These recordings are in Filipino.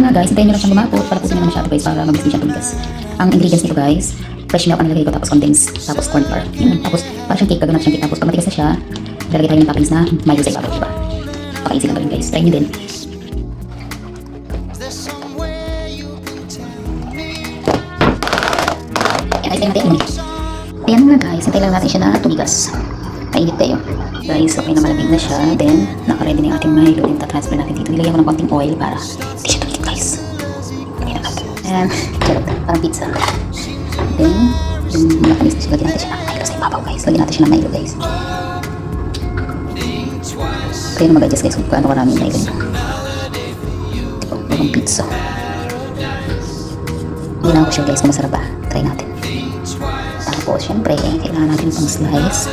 na nga guys, hintayin nyo lang siyang lumapot para pusin nyo naman siya guys para mabilis din siyang tumigas. Ang ingredients nito guys, fresh milk ang nilagay ko, tapos condensed, tapos corn flour. Yun, tapos parang siyang cake, gaganap siyang cake. Tapos pag matigas na siya, lalagay tayo ng toppings na Milo sa ibabaw, diba? Paka-easy lang gawin guys, try nyo din. Yan, ayos natin yun. Ayan nga guys, hintayin lang natin siya na tumigas. Mainit tayo. Guys, okay na malamig na siya. Then, naka-ready na yung ating Milo. Then, tatransfer natin dito. Nilagyan ko ng konting oil para hindi siya tumikit guys. Ayan na natin. And, charot, parang pizza. Then, yung makanis na siya. Lagyan natin siya ng Milo sa ibabaw guys. Lagyan natin siya ng Milo guys. Kaya na mag-adjust guys kung paano karami yung Milo nyo. Diba, parang pizza. Hindi lang ako sure guys kung masarap ba. Try natin. Tapos, syempre, kailangan natin pang slice.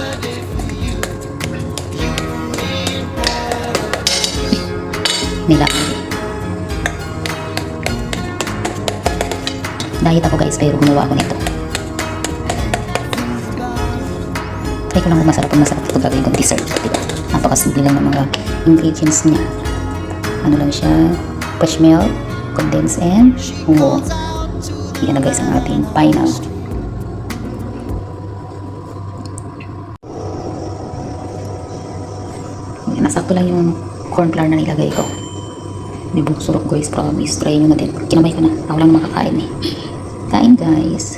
Nila. Diet ako guys, pero gumawa ako nito. Try ko lang kung masarap ito gagawin kong dessert, diba? Napakasimple lang ng mga ingredients niya. Ano lang siya, fresh milk, condensed, and umo. Yan na guys ang ating final. Nasakto lang yung corn flour na nilagay ko. May buong surok guys, promise. Try nyo na din. Kinamay ko na. Ako lang makakain eh. Kain guys.